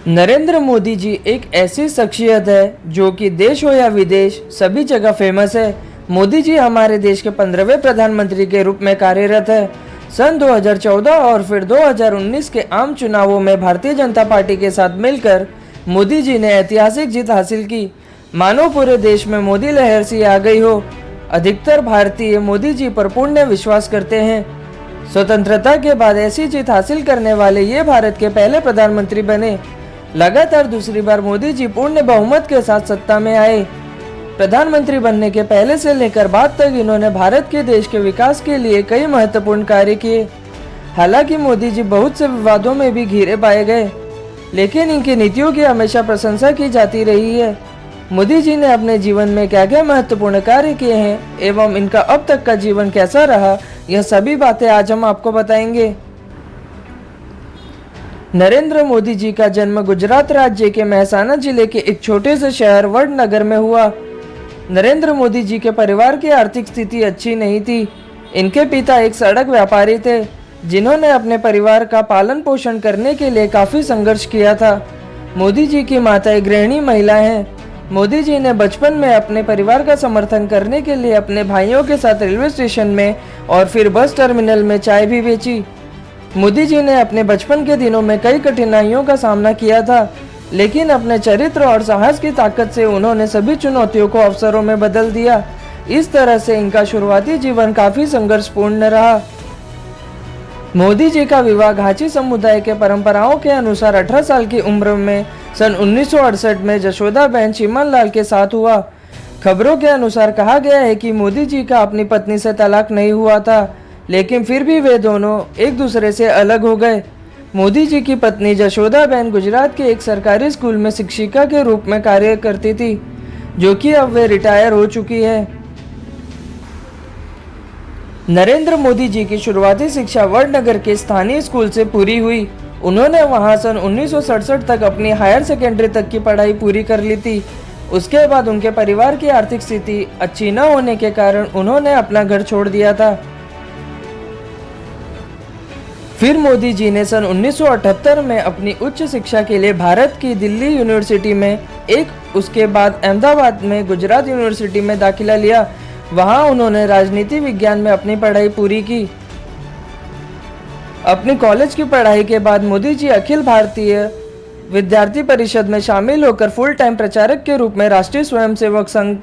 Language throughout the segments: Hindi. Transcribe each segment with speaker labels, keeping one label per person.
Speaker 1: नरेंद्र मोदी जी एक ऐसी शख्सियत है जो कि देश हो या विदेश सभी जगह फेमस है। मोदी जी हमारे देश के 15वें प्रधानमंत्री के रूप में कार्यरत है। सन 2014 और फिर 2019 के आम चुनावों में भारतीय जनता पार्टी के साथ मिलकर मोदी जी ने ऐतिहासिक जीत हासिल की। मानो पूरे देश में मोदी लहर सी आ गई हो। अधिकतर भारतीय मोदी जी पर पूर्ण विश्वास करते हैं। स्वतंत्रता के बाद ऐसी जीत हासिल करने वाले ये भारत के पहले प्रधानमंत्री बने। लगातार दूसरी बार मोदी जी पूर्ण बहुमत के साथ सत्ता में आए। प्रधानमंत्री बनने के पहले से लेकर बाद तक इन्होंने भारत के देश के विकास के लिए कई महत्वपूर्ण कार्य किए। हालांकि मोदी जी बहुत से विवादों में भी घिरे पाए गए, लेकिन इनकी नीतियों की हमेशा प्रशंसा की जाती रही है। मोदी जी ने अपने जीवन में क्या क्या महत्वपूर्ण कार्य किए हैं एवं इनका अब तक का जीवन कैसा रहा, यह सभी बातें आज हम आपको बताएंगे। नरेंद्र मोदी जी का जन्म गुजरात राज्य के मेहसाना जिले के एक छोटे से शहर वडनगर में हुआ। नरेंद्र मोदी जी के परिवार की आर्थिक स्थिति अच्छी नहीं थी। इनके पिता एक सड़क व्यापारी थे, जिन्होंने अपने परिवार का पालन पोषण करने के लिए काफी संघर्ष किया था। मोदी जी की माता एक गृहिणी महिला हैं। मोदी जी ने बचपन में अपने परिवार का समर्थन करने के लिए अपने भाइयों के साथ रेलवे स्टेशन में और फिर बस टर्मिनल में चाय भी बेची। मोदी जी ने अपने बचपन के दिनों में कई कठिनाइयों का सामना किया था, लेकिन अपने चरित्र और साहस की ताकत से उन्होंने सभी चुनौतियों को अवसरों में बदल दिया। इस तरह से इनका शुरुआती जीवन काफी संघर्षपूर्ण रहा। मोदी जी का विवाह घाची समुदाय के परंपराओं के अनुसार 18 साल की उम्र में सन 1968 में जशोदा बहन चिमन लाल के साथ हुआ। खबरों के अनुसार कहा गया है कि मोदी जी का अपनी पत्नी से तलाक नहीं हुआ था, लेकिन फिर भी वे दोनों एक दूसरे से अलग हो गए। मोदी जी की पत्नी जशोदा बहन गुजरात के एक सरकारी स्कूल में शिक्षिका के रूप में कार्य करती थी, जो कि अब वे रिटायर हो चुकी है। नरेंद्र मोदी जी की शुरुआती शिक्षा वडनगर के स्थानीय स्कूल से पूरी हुई। उन्होंने वहां सन 1967 तक अपनी हायर सेकेंडरी तक की पढ़ाई पूरी कर ली थी। उसके बाद उनके परिवार की आर्थिक स्थिति अच्छी न होने के कारण उन्होंने अपना घर छोड़ दिया था। फिर मोदी जी ने सन 1978 में अपनी उच्च शिक्षा के लिए भारत की दिल्ली यूनिवर्सिटी में उसके बाद अहमदाबाद में गुजरात यूनिवर्सिटी में दाखिला लिया। वहां उन्होंने राजनीति विज्ञान में अपनी पढ़ाई पूरी की। अपनी कॉलेज की पढ़ाई के बाद मोदी जी अखिल भारतीय विद्यार्थी परिषद में शामिल होकर फुल टाइम प्रचारक के रूप में राष्ट्रीय स्वयंसेवक संघ,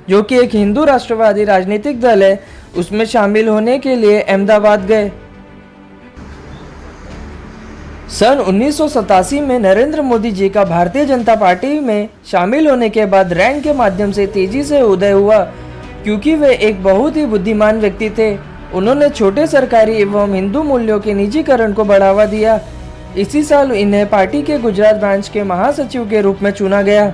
Speaker 1: जो कि एक हिंदू राष्ट्रवादी राजनीतिक दल है, उसमें शामिल होने के लिए अहमदाबाद गए। सन 1987 में नरेंद्र मोदी जी का भारतीय जनता पार्टी में शामिल होने के बाद रैंक के माध्यम से तेजी से उदय हुआ, क्योंकि वे एक बहुत ही बुद्धिमान व्यक्ति थे। उन्होंने छोटे सरकारी एवं हिंदू मूल्यों के निजीकरण को बढ़ावा दिया। इसी साल इन्हें पार्टी के गुजरात ब्रांच के महासचिव के रूप में चुना गया।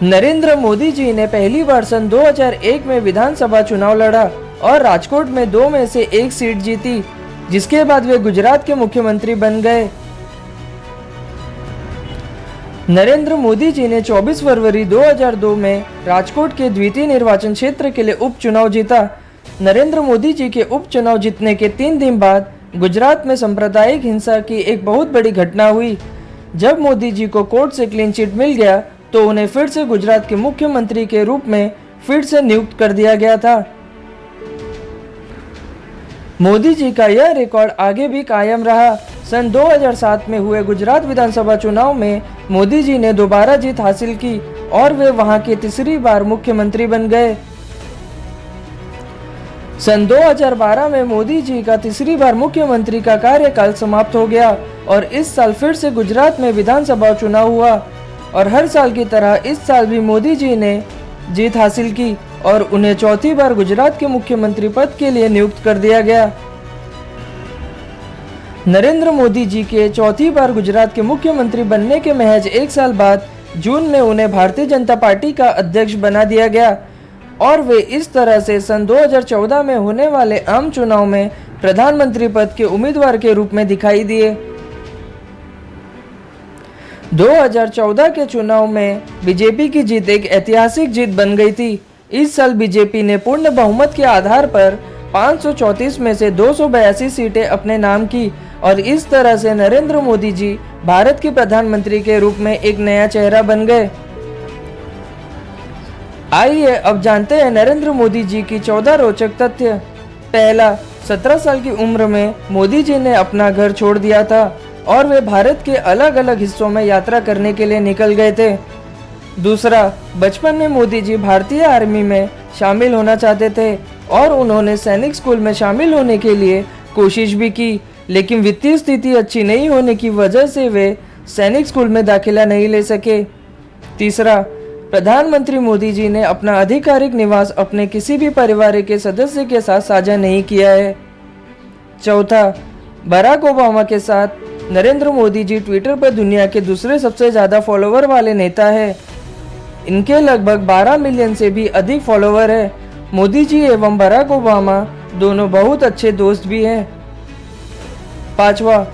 Speaker 1: नरेंद्र मोदी जी ने पहली बार सन 2001 में विधानसभा चुनाव लड़ा और राजकोट में 2 में से 1 सीट जीती, जिसके बाद वे गुजरात के मुख्यमंत्री बन गए। नरेंद्र मोदी जी ने 24 फरवरी 2002 में राजकोट के द्वितीय निर्वाचन क्षेत्र के लिए उपचुनाव जीता। नरेंद्र मोदी जी के उपचुनाव जीतने के 3 दिन बाद गुजरात में सांप्रदायिक हिंसा की एक बहुत बड़ी घटना हुई। जब मोदी जी को कोर्ट से क्लीन चिट मिल गया तो उन्हें फिर से गुजरात के मुख्यमंत्री के रूप में फिर से नियुक्त कर दिया गया था। मोदी जी का यह रिकॉर्ड आगे भी कायम रहा। सन 2007 में हुए गुजरात विधानसभा चुनाव में मोदी जी ने दोबारा जीत हासिल की और वे वहां के तीसरी बार मुख्यमंत्री बन गए। सन 2012 में मोदी जी का तीसरी बार मुख्यमंत्री का कार्यकाल समाप्त हो गया और इस साल फिर से गुजरात में विधानसभा चुनाव हुआ और हर साल की तरह इस साल भी मोदी जी ने जीत हासिल की और उन्हें चौथी बार गुजरात के मुख्यमंत्री पद के लिए नियुक्त कर दिया गया। नरेंद्र मोदी जी के चौथी बार गुजरात के मुख्यमंत्री बनने के महज 1 साल बाद जून में उन्हें भारतीय जनता पार्टी का अध्यक्ष बना दिया गया और वे इस तरह से सन 2014 में होने वाले आम चुनाव में प्रधानमंत्री पद के उम्मीदवार के रूप में दिखाई दिए। 2014 के चुनाव में बीजेपी की जीत एक ऐतिहासिक जीत बन गई थी। इस साल बीजेपी ने पूर्ण बहुमत के आधार पर 534 में से 282 सीटें अपने नाम की और इस तरह से नरेंद्र मोदी जी भारत के प्रधानमंत्री के रूप में एक नया चेहरा बन गए। आइए अब जानते हैं नरेंद्र मोदी जी की 14 रोचक तथ्य। पहला, 17 साल की उम्र में मोदी जी ने अपना घर छोड़ दिया था और वे भारत के अलग अलग हिस्सों में यात्रा करने के लिए निकल गए थे। दूसरा, बचपन में मोदी जी भारतीय आर्मी में शामिल होना चाहते थे और उन्होंने सैनिक स्कूल में शामिल होने के लिए कोशिश भी की, लेकिन वित्तीय स्थिति अच्छी नहीं होने की वजह से वे सैनिक स्कूल में दाखिला नहीं ले सके। तीसरा, प्रधानमंत्री मोदी जी ने अपना आधिकारिक निवास अपने किसी भी परिवार के सदस्य के साथ साझा नहीं किया है। चौथा, बराक ओबामा के साथ नरेंद्र मोदी जी ट्विटर पर दुनिया के दूसरे सबसे ज़्यादा फॉलोवर वाले नेता है। इनके लगभग 12 मिलियन से भी अधिक फॉलोवर है। मोदी जी एवं बराक ओबामा दोनों बहुत अच्छे दोस्त भी हैं। पांचवा,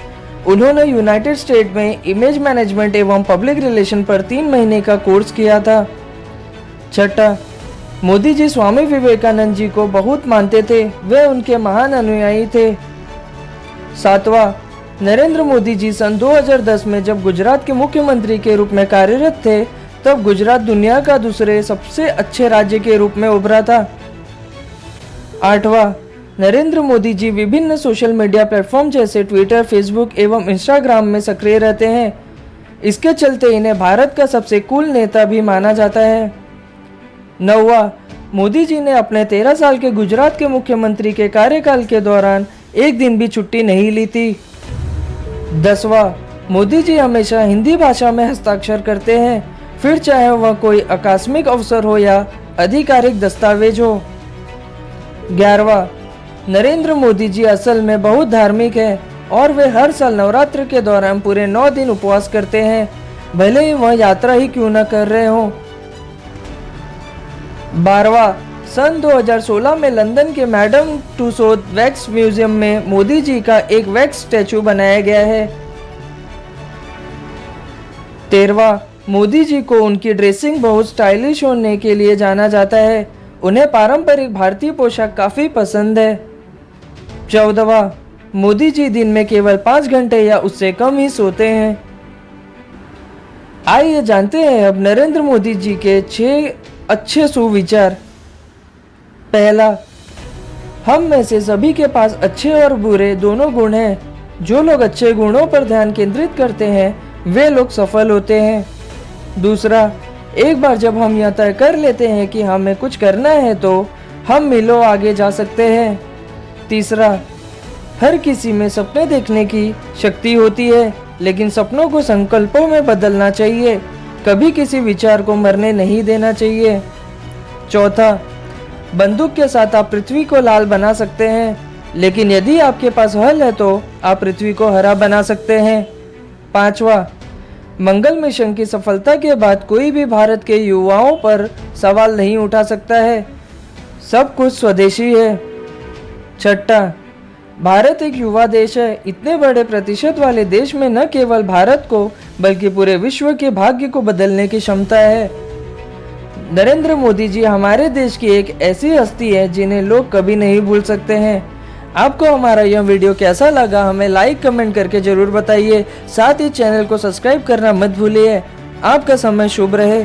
Speaker 1: उन्होंने यूनाइटेड स्टेट में इमेज मैनेजमेंट एवं पब्लिक रिलेशन पर 3 महीने का कोर्स किया था। छठा, मोदी जी स्वामी विवेकानंद जी को बहुत मानते थे, वे उनके महान अनुयायी थे। सातवां, नरेंद्र मोदी जी सन 2010 में जब गुजरात के मुख्यमंत्री के रूप में कार्यरत थे, तब गुजरात दुनिया का दूसरे सबसे अच्छे राज्य के रूप में उभरा था। आठवां, नरेंद्र मोदी जी विभिन्न सोशल मीडिया प्लेटफॉर्म जैसे ट्विटर, फेसबुक एवं इंस्टाग्राम में सक्रिय रहते हैं। इसके चलते इन्हें भारत का सबसे कूल नेता भी माना जाता है। नौवां, मोदी जी ने अपने 13 साल के गुजरात के मुख्यमंत्री के कार्यकाल के दौरान एक दिन भी छुट्टी नहीं ली थी। 10वां, मोदी जी हमेशा हिंदी भाषा में हस्ताक्षर करते हैं, फिर चाहे वह कोई आकस्मिक अवसर हो या आधिकारिक दस्तावेज हो। 11वां, नरेंद्र मोदी जी असल में बहुत धार्मिक है और वे हर साल नवरात्र के दौरान पूरे 9 दिन उपवास करते हैं, भले ही वह यात्रा ही क्यों न कर रहे हों। 12वां, सन 2016 में लंदन के मैडम टूसोद वैक्स म्यूजियम में मोदी जी का एक वैक्स स्टैचू बनाया गया है। 13वां, मोदी जी को उनकी ड्रेसिंग बहुत स्टाइलिश होने के लिए जाना जाता है, उन्हें पारंपरिक भारतीय पोशाक काफी पसंद है। 14वां, मोदी जी दिन में केवल 5 घंटे या उससे कम ही सोते हैं। आइए जानते हैं अब नरेंद्र मोदी जी के 6 अच्छे सुविचार। पहला, हम में से सभी के पास अच्छे और बुरे दोनों गुण हैं। जो लोग अच्छे गुणों पर ध्यान केंद्रित करते हैं वे लोग सफल होते हैं। दूसरा, एक बार जब हम यह तय कर लेते हैं कि हमें कुछ करना है तो हम मीलों आगे जा सकते हैं। तीसरा, हर किसी में सपने देखने की शक्ति होती है, लेकिन सपनों को संकल्पों में बदलना चाहिए, कभी किसी विचार को मरने नहीं देना चाहिए। चौथा, बंदूक के साथ आप पृथ्वी को लाल बना सकते हैं, लेकिन यदि आपके पास हल है तो आप पृथ्वी को हरा बना सकते हैं। पांचवा, मंगल मिशन की सफलता के बाद कोई भी भारत के युवाओं पर सवाल नहीं उठा सकता है, सब कुछ स्वदेशी है। छठा, भारत एक युवा देश है। इतने बड़े प्रतिशत वाले देश में न केवल भारत को बल्कि पूरे विश्व के भाग्य को बदलने की क्षमता है। नरेंद्र मोदी जी हमारे देश की एक ऐसी हस्ती है जिन्हें लोग कभी नहीं भूल सकते हैं। आपको हमारा यह वीडियो कैसा लगा हमें लाइक कमेंट करके जरूर बताइए। साथ ही चैनल को सब्सक्राइब करना मत भूलिए। आपका समय शुभ रहे।